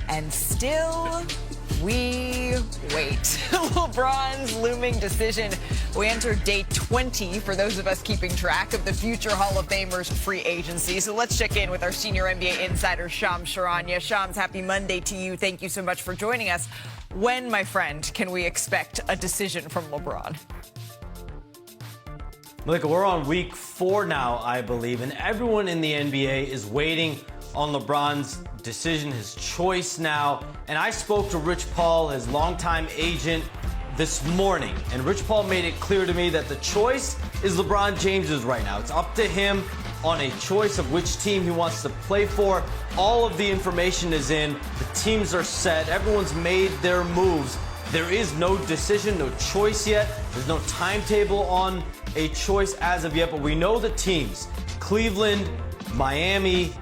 And still, we wait. LeBron's looming decision. We enter day 20 for those of us keeping track of the future Hall of Famers free agency. So let's check in with our senior NBA insider, Shams Charania. Shams, happy Monday to you. Thank you so much for joining us. When, my friend, can we expect a decision from LeBron? Look, we're on week 4 now, I believe, and everyone in the NBA is waiting on LeBron's decision, his choice now. And I spoke to Rich Paul, his longtime agent, this morning. And Rich Paul made it clear to me that the choice is LeBron James's right now. It's up to him on a choice of which team he wants to play for. All of the information is in. The teams are set. Everyone's made their moves. There is no decision, no choice yet. There's no timetable on a choice as of yet, but we know the teams: Cleveland, Miami,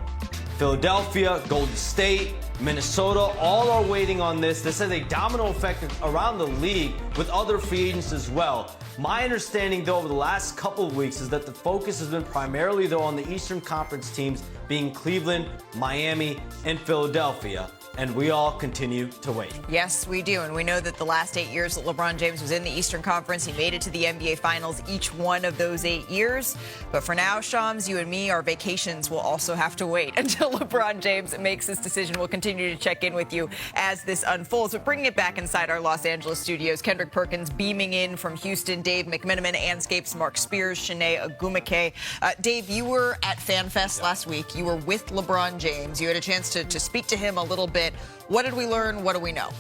Philadelphia, Golden State, Minnesota, all are waiting on this. This has a domino effect around the league with other free agents as well. My understanding, though, over the last couple of weeks is that the focus has been primarily, though, on the Eastern Conference teams being Cleveland, Miami, and Philadelphia. And we all continue to wait. Yes, we do. And we know that the last 8 years that LeBron James was in the Eastern Conference, he made it to the NBA Finals each one of those 8 years. But for now, Shams, you and me, our vacations will also have to wait until LeBron James makes this decision. We'll continue to check in with you as this unfolds. But bringing it back inside our Los Angeles studios, Kendrick Perkins beaming in from Houston, Dave McMenamin, Anscapes, Mark Spears, Shanae Agumake. Dave, you were at FanFest last week. You were with LeBron James. You had a chance to speak to him a little bit. What did we learn? What do we know?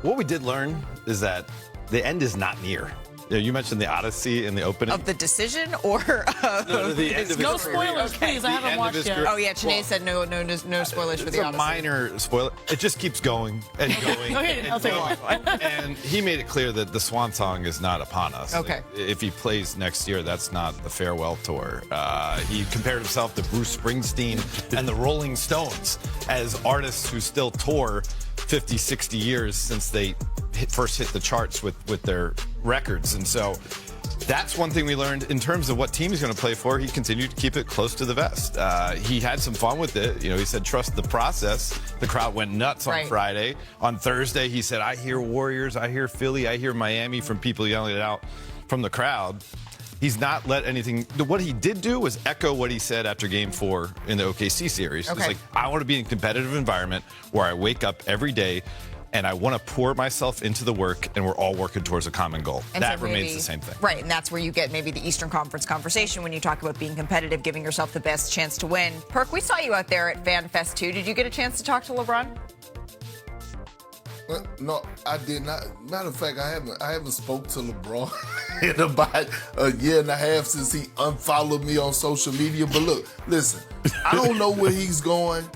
What we did learn is that the end is not near. You mentioned the Odyssey in the opening. Of the decision or the end of no spoilers, please. I haven't watched yet. Oh, yeah. Shanae said no spoilers for the Odyssey. It's a minor spoiler. It just keeps going and going. Okay, I'll take it. And he made it clear that the swan song is not upon us. Okay. If he plays next year, that's not the farewell tour. He compared himself to Bruce Springsteen and the Rolling Stones as artists who still tour 50, 60 years since they first hit the charts with their records. And so that's one thing we learned in terms of what team he's going to play for. He continued to keep it close to the vest. He had some fun with it. You know, he said, trust the process. The crowd went nuts on Friday. On Thursday, he said, I hear Warriors, I hear Philly, I hear Miami from people yelling it out from the crowd. He's not let anything. What he did do was echo what he said after Game 4 in the OKC series. Okay. It's like, I want to be in a competitive environment where I wake up every day and I want to pour myself into the work, and we're all working towards a common goal. And that so remains the same thing. Right, and that's where you get maybe the Eastern Conference conversation when you talk about being competitive, giving yourself the best chance to win. Perk, we saw you out there at FanFest too. Did you get a chance to talk to LeBron? No, I did not. Matter of fact, I haven't spoke to LeBron in about a year and a half since he unfollowed me on social media. But look, listen, I don't know where he's going.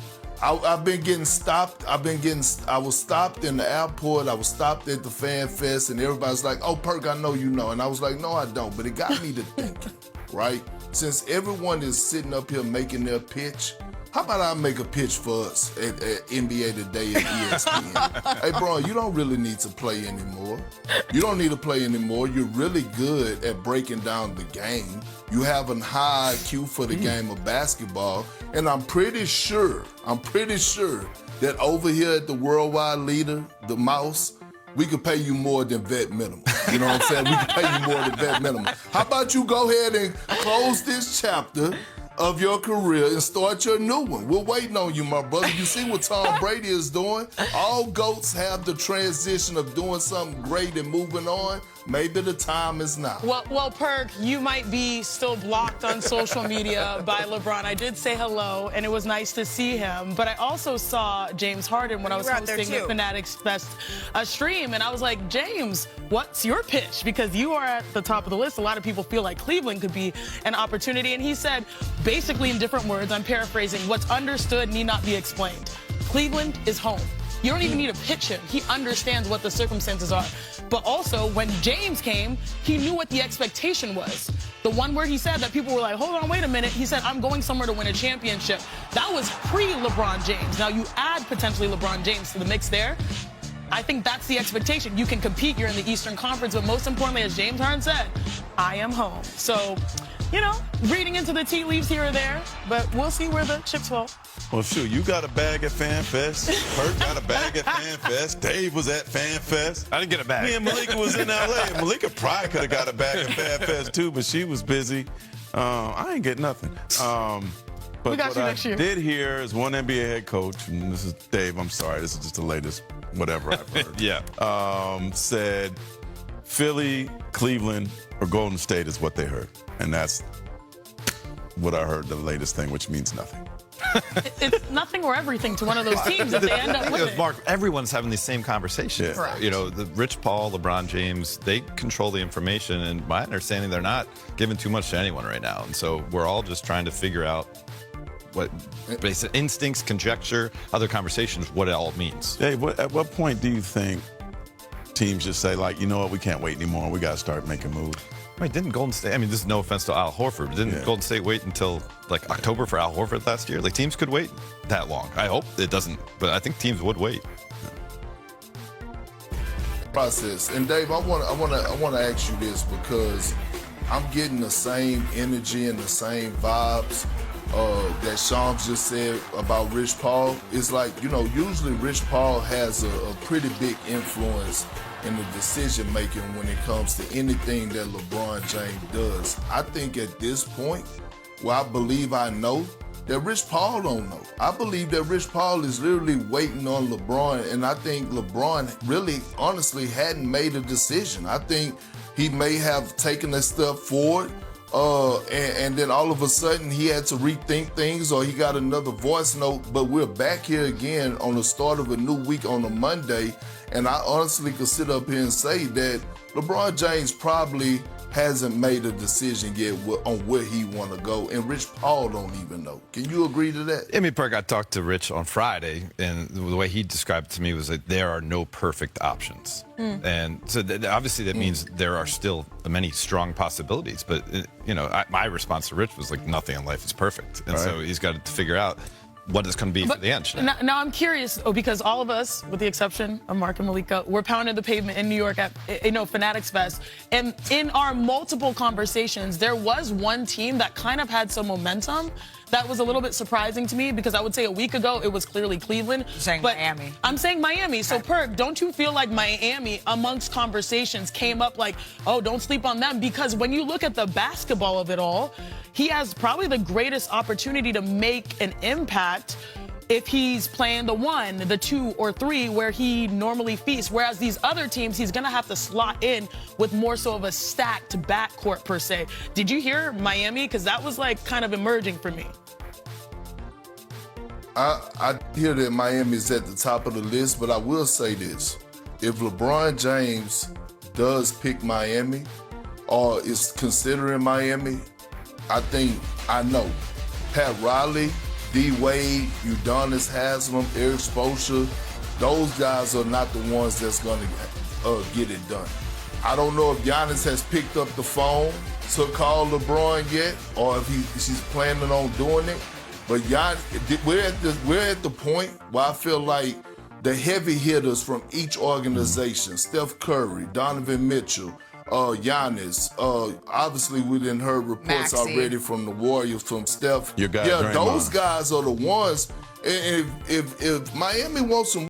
I've been getting stopped. I was stopped in the airport. I was stopped at the Fan Fest, and everybody's like, "Oh, Perk, I know you know." And I was like, "No, I don't." But it got me to thinking, right? Since everyone is sitting up here making their pitch, how about I make a pitch for us at NBA Today and ESPN? Hey, bro, you don't really need to play anymore. You don't need to play anymore. You're really good at breaking down the game. You have a high IQ for the game of basketball. And I'm pretty sure that over here at the worldwide leader, the Mouse, we could pay you more than vet minimum. You know what I'm saying? We could pay you more than vet minimum. How about you go ahead and close this chapter of your career and start your new one? We're waiting on you, my brother. You see what Tom Brady is doing? All GOATs have the transition of doing something great and moving on. Maybe the time is now. Well, Perk, you might be still blocked on social media by LeBron. I did say hello, and it was nice to see him. But I also saw James Harden when I was hosting the Fanatics Fest stream, and I was like, James, what's your pitch? Because you are at the top of the list. A lot of people feel like Cleveland could be an opportunity. And he said, basically in different words, I'm paraphrasing, what's understood need not be explained. Cleveland is home. You don't even need to pitch him. He understands what the circumstances are. But also, when James came, he knew what the expectation was. The one where he said that people were like, hold on, wait a minute. He said, I'm going somewhere to win a championship. That was pre-LeBron James. Now, you add potentially LeBron James to the mix there. I think that's the expectation. You can compete. You're in the Eastern Conference. But most importantly, as James Harden said, I am home. So, you know, reading into the tea leaves here or there, but we'll see where the chips fall. Well, shoot, you got a bag at FanFest. Kurt got a bag at FanFest. Dave was at FanFest. I didn't get a bag. Me and Malika was in L.A. And Malika probably could have got a bag at FanFest too, but she was busy. I ain't get nothing. But We got what you I next year. did hear is one NBA head coach, and this is Dave, I'm sorry, this is just the latest whatever I've heard. Yeah. Said Philly, Cleveland, or Golden State is what they heard. And that's what I heard, the latest thing, which means nothing. It's nothing or everything to one of those teams if they end up with it. Mark, everyone's having the same conversation. Yeah. Correct. You know, the Rich Paul, LeBron James, they control the information, and my understanding, they're not giving too much to anyone right now. And so we're all just trying to figure out what basic instincts, conjecture, other conversations, what it all means. Dave, at what point do you think teams just say, like, you know what, we can't wait anymore, we got to start making moves? Wait, didn't Golden State, I mean, this is no offense to Al Horford, didn't Golden State wait until like October for Al Horford last year? Like, teams could wait that long. I hope it doesn't, but I think teams would wait. Process. And Dave, I want to ask you this because I'm getting the same energy and the same vibes that Sean just said about Rich Paul. It's like, you know, usually Rich Paul has a pretty big influence in the decision making when it comes to anything that LeBron James does. I think at this point, where I believe I know, that Rich Paul don't know. I believe that Rich Paul is literally waiting on LeBron, and I think LeBron really, honestly, hadn't made a decision. I think he may have taken a step forward, and then all of a sudden he had to rethink things, or he got another voice note. But we're back here again on the start of a new week on a Monday, and I honestly could sit up here and say that LeBron James probably hasn't made a decision yet on where he want to go, and Rich Paul don't even know. Can you agree to that? I mean, Perk, I talked to Rich on Friday, and the way he described it to me was that there are no perfect options. And so obviously that means there are still many strong possibilities. But, you know, my response to Rich was like, nothing in life is perfect. And so he's got to figure out what it's going to be for the end. Now I'm curious, because all of us, with the exception of Mark and Malika, we're pounding the pavement in New York at, you know, Fanatics Fest. And in our multiple conversations, there was one team that kind of had some momentum that was a little bit surprising to me, because I would say a week ago it was clearly Cleveland. You're saying Miami. I'm saying Miami. So, Perk, don't you feel like Miami, amongst conversations, came up like, oh, don't sleep on them? Because when you look at the basketball of it all, he has probably the greatest opportunity to make an impact if he's playing the 1, the 2, or 3 where he normally feasts. Whereas these other teams, he's going to have to slot in with more so of a stacked backcourt per se. Did you hear Miami? Because that was like kind of emerging for me. I hear that Miami is at the top of the list, but I will say this. If LeBron James does pick Miami or is considering Miami, I know Pat Riley, D-Wade, Udonis Haslem, Eric Spoelstra, those guys are not the ones that's going to get it done. I don't know if Giannis has picked up the phone to call LeBron yet, or if she's planning on doing it. But we're at the point where I feel like the heavy hitters from each organization, Steph Curry, Donovan Mitchell, Giannis, obviously we didn't heard reports already from the Warriors, from Steph. Your guy, yeah, Draymond. those guys are the ones. If Miami wants some